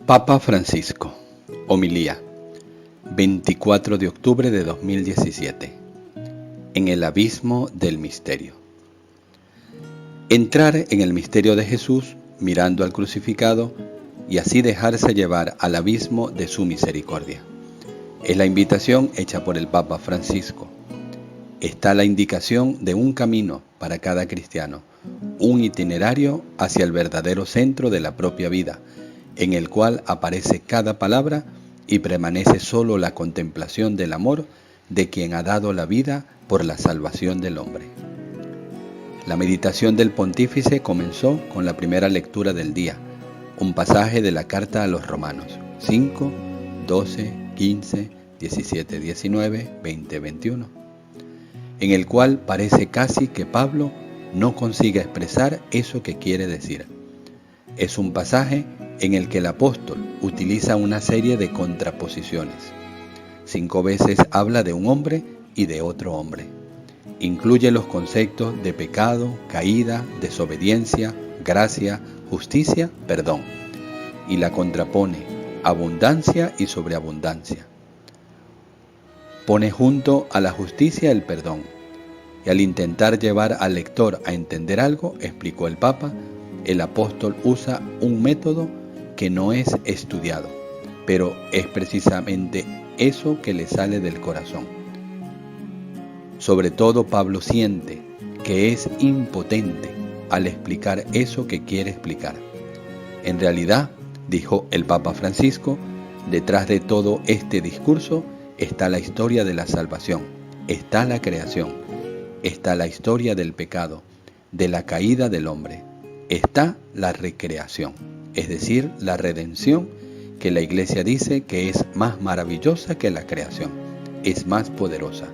Papa Francisco, homilía, 24 de octubre de 2017, en el abismo del misterio. Entrar en el misterio de Jesús mirando al crucificado y así dejarse llevar al abismo de su misericordia. Es la invitación hecha por el Papa Francisco. Está la indicación de un camino para cada cristiano, un itinerario hacia el verdadero centro de la propia vida, en el cual aparece cada palabra y permanece solo la contemplación del amor de quien ha dado la vida por la salvación del hombre. La meditación del pontífice comenzó con la primera lectura del día, un pasaje de la carta a los Romanos, 5, 12, 15, 17, 19, 20, 21, en el cual parece casi que Pablo no consigue expresar eso que quiere decir. Es un pasaje en el que el apóstol utiliza una serie de contraposiciones. 5 veces habla de un hombre y de otro hombre. Incluye los conceptos de pecado, caída, desobediencia, gracia, justicia, perdón, y la contrapone abundancia y sobreabundancia. Pone junto a la justicia el perdón, y al intentar llevar al lector a entender algo, explicó el Papa, el apóstol usa un método que no es estudiado, pero es precisamente eso que le sale del corazón. Sobre todo Pablo siente que es impotente al explicar eso que quiere explicar. En realidad, dijo el Papa Francisco, detrás de todo este discurso está la historia de la salvación, está la creación, está la historia del pecado, de la caída del hombre, está la recreación, es decir, la redención, que la Iglesia dice que es más maravillosa que la creación, es más poderosa.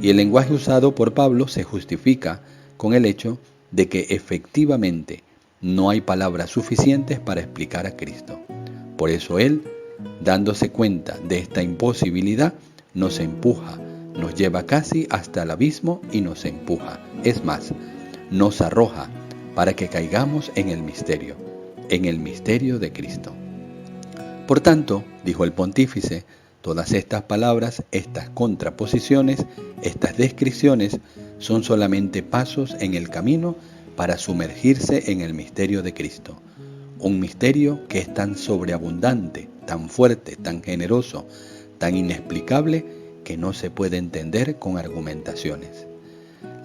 Y el lenguaje usado por Pablo se justifica con el hecho de que efectivamente no hay palabras suficientes para explicar a Cristo. Por eso Él, dándose cuenta de esta imposibilidad, nos empuja, nos lleva casi hasta el abismo y nos empuja. Es más, nos arroja para que caigamos en el misterio de Cristo. Por tanto, dijo el pontífice, todas estas palabras, estas contraposiciones, estas descripciones son solamente pasos en el camino para sumergirse en el misterio de Cristo. Un misterio que es tan sobreabundante, tan fuerte, tan generoso, tan inexplicable que no se puede entender con argumentaciones.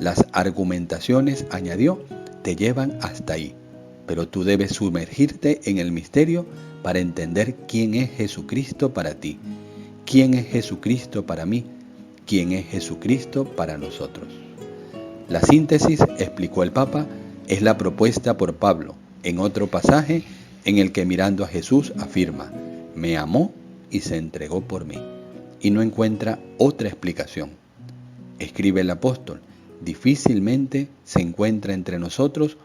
Las argumentaciones, añadió, te llevan hasta ahí, pero tú debes sumergirte en el misterio para entender quién es Jesucristo para ti, quién es Jesucristo para mí, quién es Jesucristo para nosotros. La síntesis, explicó el Papa, es la propuesta por Pablo en otro pasaje en el que mirando a Jesús afirma, me amó y se entregó por mí, y no encuentra otra explicación. Escribe el apóstol, difícilmente se encuentra entre nosotros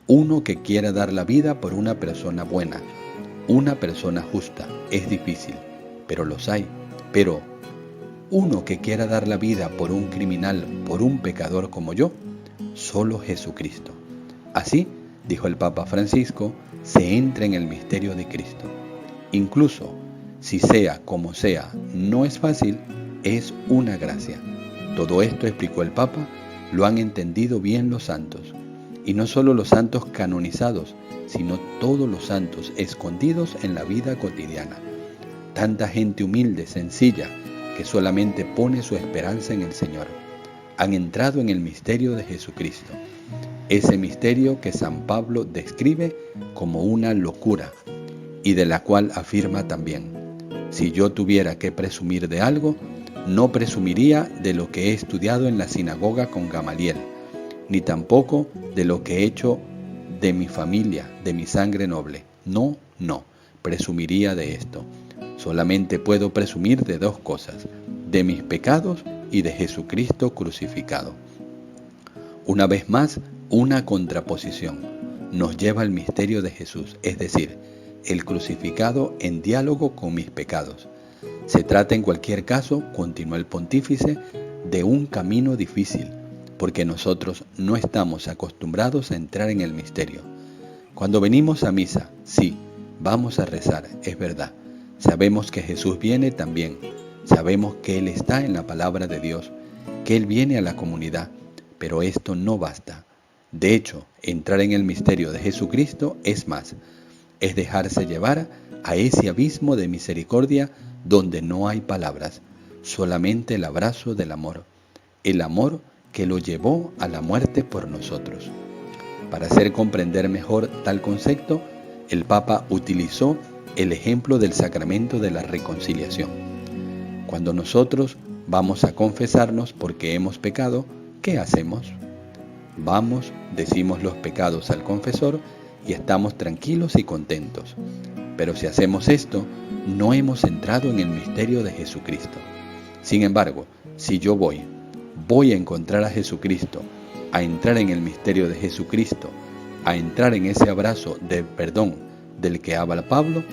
uno que quiera dar la vida por una persona buena, una persona justa. Es difícil, pero los hay. Pero uno que quiera dar la vida por un criminal, por un pecador como yo, solo Jesucristo. Así, dijo el Papa Francisco, se entra en el misterio de Cristo. Incluso, si sea como sea, no es fácil, es una gracia. Todo esto, explicó el Papa, lo han entendido bien los santos. Y no solo los santos canonizados, sino todos los santos escondidos en la vida cotidiana. Tanta gente humilde, sencilla, que solamente pone su esperanza en el Señor. Han entrado en el misterio de Jesucristo. Ese misterio que San Pablo describe como una locura y de la cual afirma también, si yo tuviera que presumir de algo, no presumiría de lo que he estudiado en la sinagoga con Gamaliel, ni tampoco de lo que he hecho de mi familia, de mi sangre noble. No, presumiría de esto. Solamente puedo presumir de 2 cosas, de mis pecados y de Jesucristo crucificado. Una vez más, una contraposición nos lleva al misterio de Jesús, es decir, el crucificado en diálogo con mis pecados. Se trata en cualquier caso, continuó el pontífice, de un camino difícil, porque nosotros no estamos acostumbrados a entrar en el misterio. Cuando venimos a misa, sí, Vamos a rezar, es verdad. Sabemos que Jesús viene también. Sabemos que Él está en la palabra de Dios, que Él viene a la comunidad, pero esto no basta. De hecho, entrar en el misterio de Jesucristo es más, es dejarse llevar a ese abismo de misericordia donde no hay palabras, solamente el abrazo del amor, el amor que lo llevó a la muerte por nosotros. Para hacer comprender mejor tal concepto, el Papa utilizó el ejemplo del sacramento de la reconciliación. Cuando nosotros vamos a confesarnos porque hemos pecado, ¿qué hacemos? Vamos, decimos los pecados al confesor y estamos tranquilos y contentos. Pero si hacemos esto, no hemos entrado en el misterio de Jesucristo. Sin embargo, si yo voy a encontrar a Jesucristo, a entrar en el misterio de Jesucristo, a entrar en ese abrazo del perdón del que habla Pablo,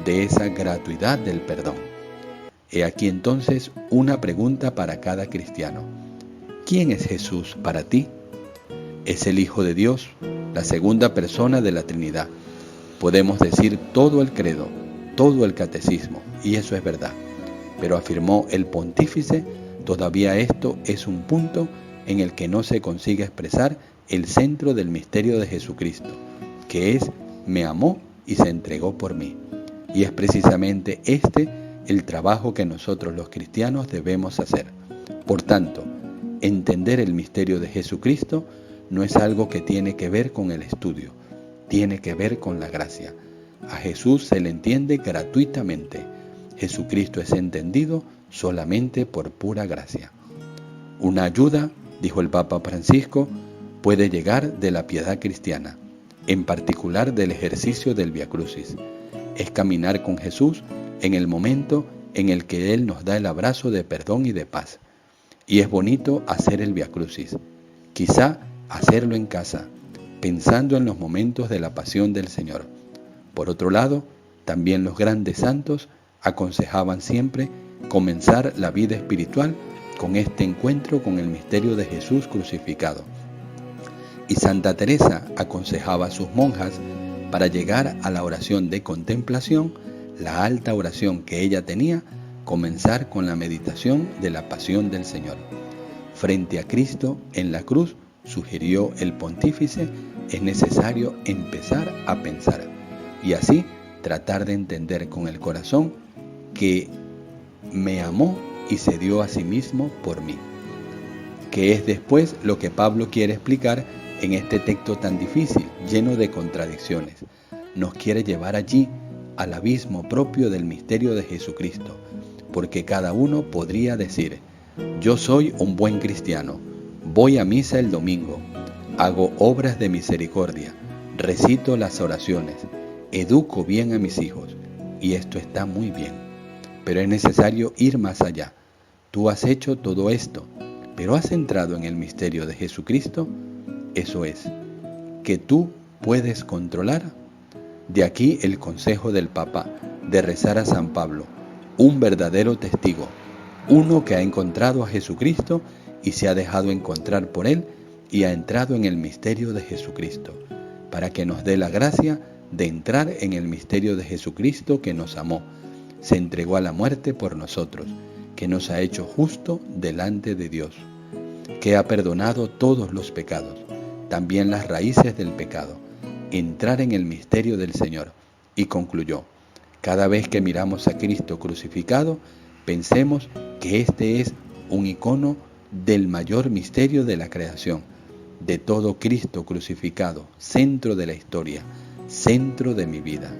de esa gratuidad del perdón. He aquí entonces una pregunta para cada cristiano. ¿Quién es Jesús para ti? Es el Hijo de Dios, la segunda persona de la Trinidad. Podemos decir todo el credo, todo el catecismo, y eso es verdad. Pero afirmó el pontífice, todavía esto es un punto en el que no se consigue expresar el centro del misterio de Jesucristo, que es, me amó y se entregó por mí. Y es precisamente este el trabajo que nosotros los cristianos debemos hacer. Por tanto, entender el misterio de Jesucristo no es algo que tiene que ver con el estudio, tiene que ver con la gracia. A Jesús se le entiende gratuitamente. Jesucristo es entendido solamente por pura gracia. Una ayuda, dijo el Papa Francisco, puede llegar de la piedad cristiana, en particular del ejercicio del Vía Crucis. Es caminar con Jesús en el momento en el que Él nos da el abrazo de perdón y de paz. Y es bonito hacer el Vía Crucis, quizá hacerlo en casa, pensando en los momentos de la pasión del Señor. Por otro lado, también los grandes santos aconsejaban siempre comenzar la vida espiritual con este encuentro con el misterio de Jesús crucificado. Y Santa Teresa aconsejaba a sus monjas para llegar a la oración de contemplación, la alta oración que ella tenía, comenzar con la meditación de la pasión del Señor. Frente a Cristo en la cruz, sugirió el pontífice, es necesario empezar a pensar y así tratar de entender con el corazón que me amó y se dio a sí mismo por mí, que es después lo que Pablo quiere explicar en este texto tan difícil, lleno de contradicciones. Nos quiere llevar allí al abismo propio del misterio de Jesucristo, porque cada uno podría decir, yo soy un buen cristiano, voy a misa el domingo, hago obras de misericordia, recito las oraciones, educo bien a mis hijos, y esto está muy bien. Pero es necesario ir más allá. Tú has hecho todo esto, pero ¿has entrado en el misterio de Jesucristo? Eso es, que tú puedes controlar. De aquí el consejo del Papa de rezar a San Pablo, un verdadero testigo, uno que ha encontrado a Jesucristo y se ha dejado encontrar por Él y ha entrado en el misterio de Jesucristo, para que nos dé la gracia de entrar en el misterio de Jesucristo que nos amó, se entregó a la muerte por nosotros, que nos ha hecho justo delante de Dios, que ha perdonado todos los pecados, también las raíces del pecado, entrar en el misterio del Señor. Y concluyó, cada vez que miramos a Cristo crucificado, pensemos que este es un icono del mayor misterio de la creación, de todo Cristo crucificado, centro de la historia, centro de mi vida.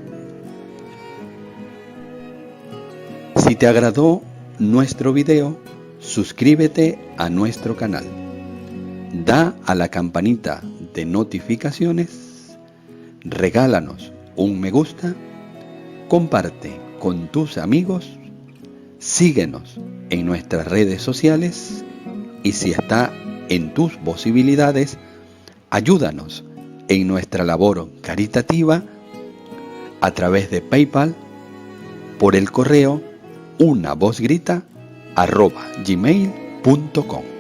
Si te agradó nuestro video, suscríbete a nuestro canal. Da a la campanita de notificaciones, regálanos un me gusta, comparte con tus amigos, síguenos en nuestras redes sociales y si está en tus posibilidades, ayúdanos en nuestra labor caritativa a través de PayPal, por el correo unavozgrita@gmail.com.